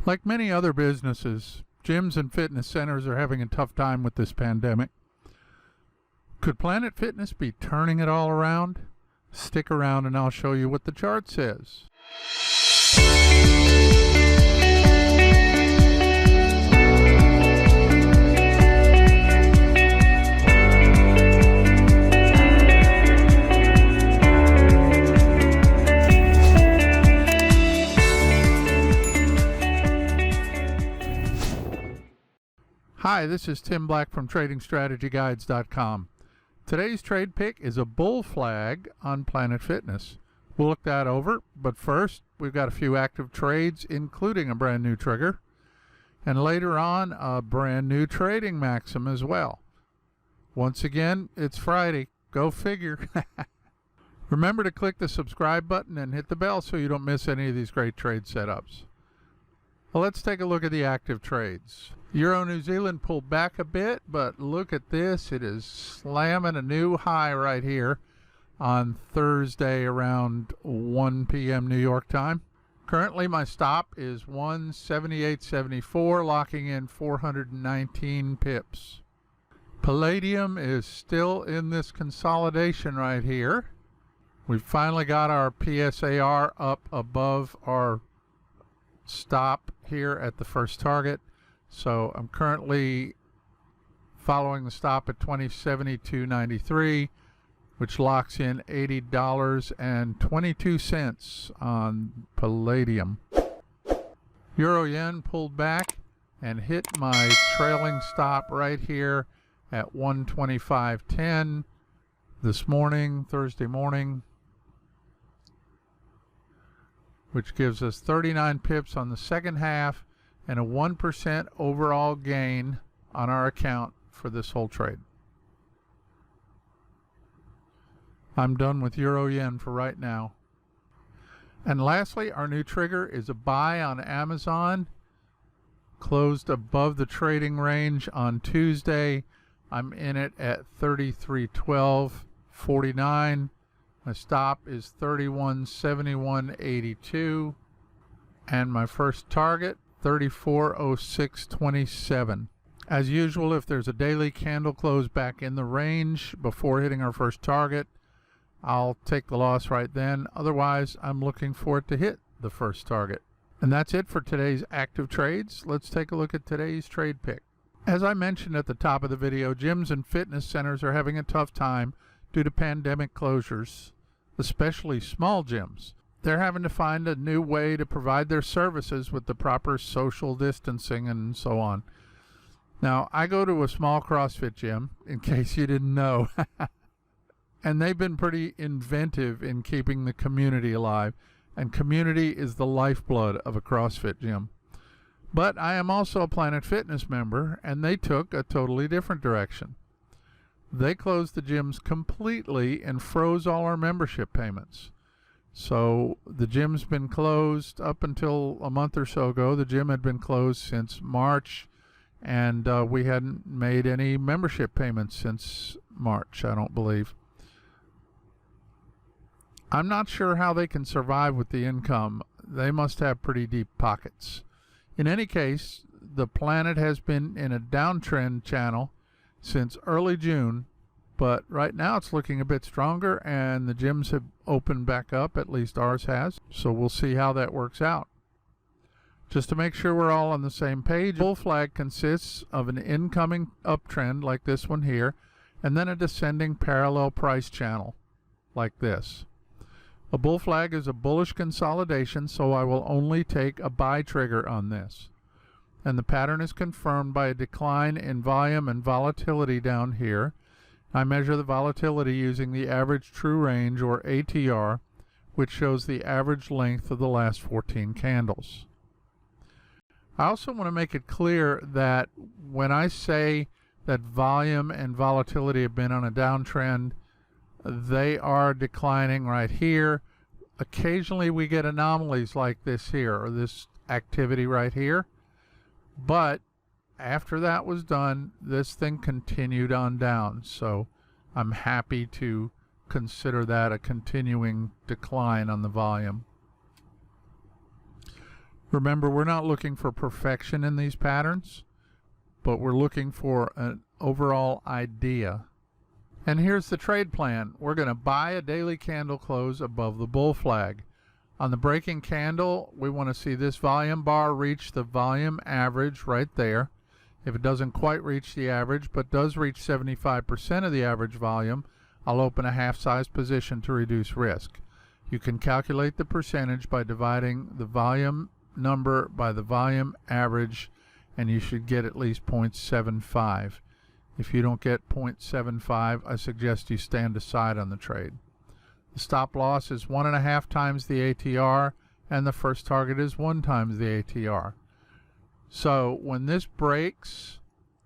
Like many other businesses, gyms and fitness centers are having a tough time with this pandemic. Could Planet Fitness be turning it all around? Stick around and I'll show you what the chart says. Hi, this is Tim Black from TradingStrategyGuides.com. Today's trade pick is a bull flag on Planet Fitness. We'll look that over, but first we've got a few active trades, including a brand new trigger, and later on a brand new trading maxim as well. Once again, it's Friday. Go figure. Remember to click the subscribe button and hit the bell so you don't miss any of these great trade setups. Well, let's take a look at the active trades. Euro New Zealand pulled back a bit, but look at this. It is slamming a new high right here on Thursday around 1 p.m. New York time. Currently my stop is 178.74, locking in 419 pips. Palladium is still in this consolidation right here. We finally got our PSAR up above our stop here at the first target. So I'm currently following the stop at 2072.93, which locks in $80.22 on Palladium. Euro yen pulled back and hit my trailing stop right here at 125.10 this morning, Thursday morning, which gives us 39 pips on the second half and a 1% overall gain on our account for this whole trade. I'm done with Euro Yen for right now. And lastly, our new trigger is a buy on Amazon. Closed above the range on Tuesday. I'm in it at 33.12.49. My stop is 31.71.82. And my first target, 34.06.27. As usual, if there's a daily candle close back in the range before hitting our first target, I'll take the loss right then. Otherwise, I'm looking for it to hit the first target. And that's it for today's active trades. Let's take a look at today's trade pick. As I mentioned at the top of the video, gyms and fitness centers are having a tough time due to pandemic closures, especially small gyms. They're having to find a new way to provide their services with the proper social distancing and so on. Now, I go to a small CrossFit gym, in case you didn't know, and they've been pretty inventive in keeping the community alive, and community is the lifeblood of a CrossFit gym. But I am also a Planet Fitness member, and they took a totally different direction. They closed the gyms completely and froze all our membership payments. So the gym's been closed up until a month or so ago. The gym had been closed since March, and we hadn't made any membership payments since March, I don't believe. I'm not sure how they can survive with the income. They must have pretty deep pockets. In any case, the Planet has been in a downtrend channel since early June, but right now it's looking a bit stronger and the gyms have opened back up, at least ours has. So we'll see how that works out. Just to make sure we're all on the same page, bull flag consists of an incoming uptrend like this one here, and then a descending parallel price channel like this. A bull flag is a bullish consolidation, so I will only take a buy trigger on this. And the pattern is confirmed by a decline in volume and volatility down here. I measure the volatility using the average true range, or ATR, which shows the average length of the last 14 candles. I also want to make it clear that when I say that volume and volatility have been on a downtrend, they are declining right here. Occasionally we get anomalies like this here, or this activity right here. But after that was done, this thing continued on down. So I'm happy to consider that a continuing decline on the volume. Remember, we're not looking for perfection in these patterns, but we're looking for an overall idea. And here's the trade plan. We're going to buy a daily candle close above the bull flag. On the breaking candle, we want to see this volume bar reach the volume average right there. If it doesn't quite reach the average, but does reach 75% of the average volume, I'll open a half-size position to reduce risk. You can calculate the percentage by dividing the volume number by the volume average, and you should get at least 0.75. If you don't get 0.75, I suggest you stand aside on the trade. The stop loss is 1.5 times the ATR, and the first target is 1 times the ATR. So when this breaks,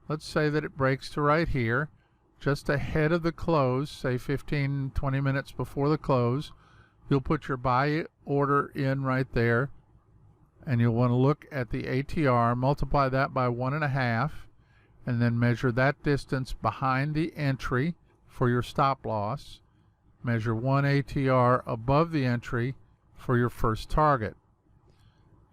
let's say that it breaks to right here, just ahead of the close, say 15-20 minutes before the close, you'll put your buy order in right there, and you'll want to look at the ATR, multiply that by 1.5, and then measure that distance behind the entry for your stop loss. Measure 1 ATR above the entry for your first target.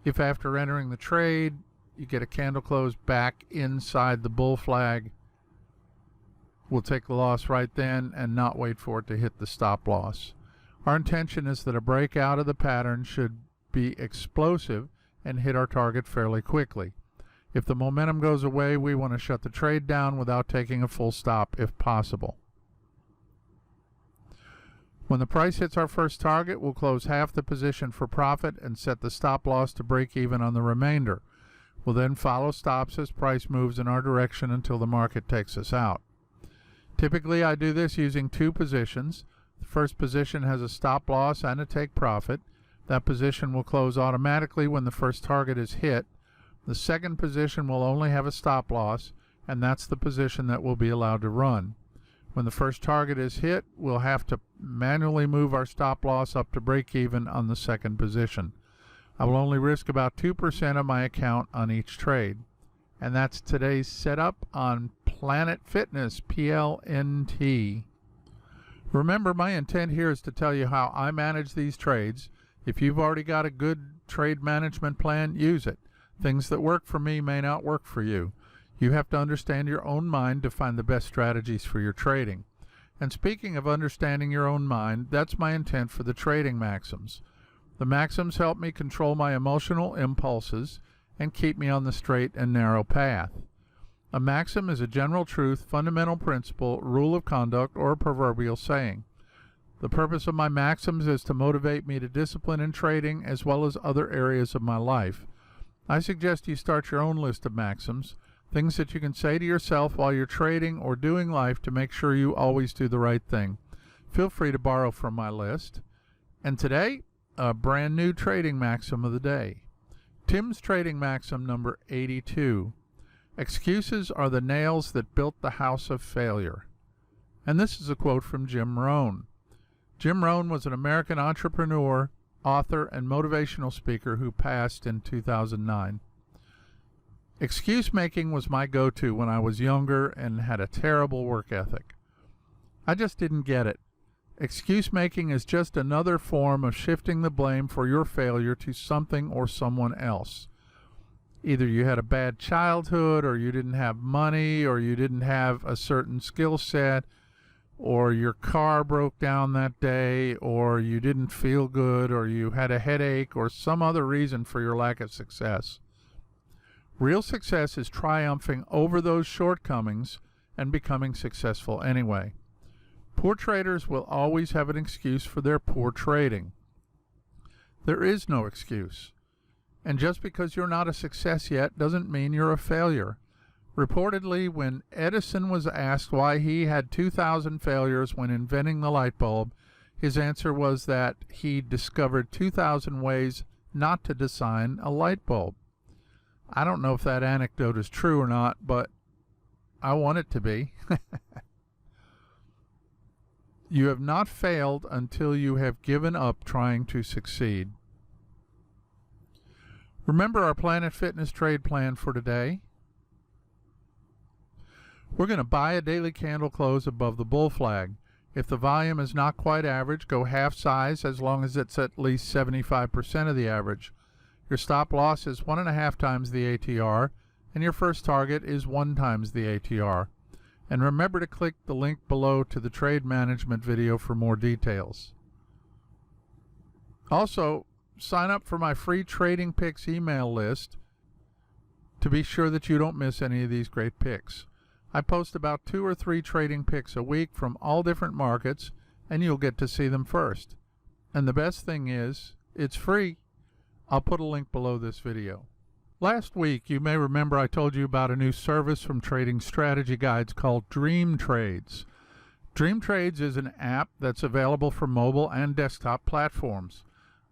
If after entering the trade you get a candle close back inside the bull flag, we'll take the loss right then and not wait for it to hit the stop loss. Our intention is that a breakout of the pattern should be explosive and hit our target fairly quickly. If the momentum goes away, we want to shut the trade down without taking a full stop if possible. When the price hits our first target, we'll close half the position for profit and set the stop loss to break even on the remainder. We'll then follow stops as price moves in our direction until the market takes us out. Typically, I do this using 2 positions. The first position has a stop loss and a take profit. That position will close automatically when the first target is hit. The second position will only have a stop loss, and that's the position that will be allowed to run. When the first target is hit, we'll have to manually move our stop loss up to break even on the second position. I will only risk about 2% of my account on each trade. And that's today's setup on Planet Fitness, PLNT. Remember, my intent here is to tell you how I manage these trades. If you've already got a good trade management plan, use it. Things that work for me may not work for you. You have to understand your own mind to find the best strategies for your trading. And speaking of understanding your own mind, that's my intent for the trading maxims. The maxims help me control my emotional impulses and keep me on the straight and narrow path. A maxim is a general truth, fundamental principle, rule of conduct, or a proverbial saying. The purpose of my maxims is to motivate me to discipline in trading as well as other areas of my life. I suggest you start your own list of maxims, things that you can say to yourself while you're trading or doing life to make sure you always do the right thing. Feel free to borrow from my list. And today, a brand new trading maxim of the day. Tim's trading maxim number 82. Excuses are the nails that built the house of failure. And this is a quote from Jim Rohn. Jim Rohn was an American entrepreneur, author, and motivational speaker who passed in 2009. Excuse making was my go-to when I was younger and had a terrible work ethic. I just didn't get it. Excuse making is just another form of shifting the blame for your failure to something or someone else. Either you had a bad childhood, or you didn't have money, or you didn't have a certain skill set, or your car broke down that day, or you didn't feel good, or you had a headache, or some other reason for your lack of success. Real success is triumphing over those shortcomings and becoming successful anyway. Poor traders will always have an excuse for their poor trading. There is no excuse. And just because you're not a success yet doesn't mean you're a failure. Reportedly, when Edison was asked why he had 2,000 failures when inventing the light bulb, his answer was that he discovered 2,000 ways not to design a light bulb. I don't know if that anecdote is true or not, but I want it to be. You have not failed until you have given up trying to succeed. Remember our Planet Fitness trade plan for today? We're going to buy a daily candle close above the bull flag. If the volume is not quite average, go half size as long as it's at least 75% of the average. Your stop loss is 1.5 times the ATR, and your first target is 1 times the ATR. And remember to click the link below to the trade management video for more details. Also, sign up for my free Trading Picks email list to be sure that you don't miss any of these great picks. I post about 2 or 3 trading picks a week from all different markets, and you'll get to see them first. And the best thing is, it's free. I'll put a link below this video. Last week, you may remember I told you about a new service from Trading Strategy Guides called Dream Trades. Dream Trades is an app that's available for mobile and desktop platforms.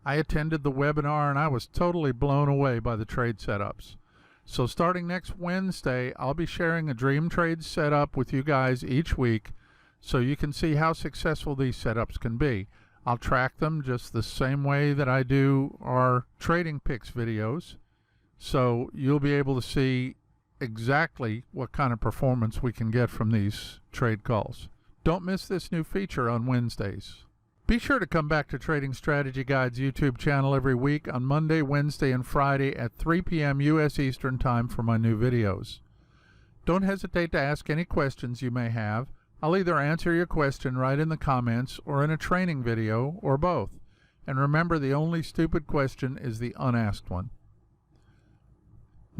I attended the webinar and I was totally blown away by the trade setups. So starting next Wednesday, I'll be sharing a Dream Trades setup with you guys each week so you can see how successful these setups can be. I'll track them just the same way that I do our Trading Picks videos, so you'll be able to see exactly what kind of performance we can get from these trade calls. Don't miss this new feature on Wednesdays. Be sure to come back to Trading Strategy Guides YouTube channel every week on Monday, Wednesday, and Friday at 3 p.m. U.S. Eastern Time for my new videos. Don't hesitate to ask any questions you may have. I'll either answer your question right in the comments or in a training video, or both. And remember, the only stupid question is the unasked one.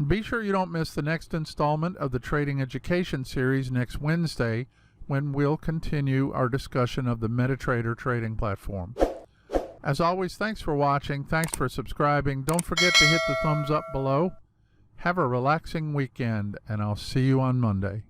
Be sure you don't miss the next installment of the Trading Education series next Wednesday, when we'll continue our discussion of the MetaTrader trading platform. As always, thanks for watching, thanks for subscribing. Don't forget to hit the thumbs up below. Have a relaxing weekend, and I'll see you on Monday.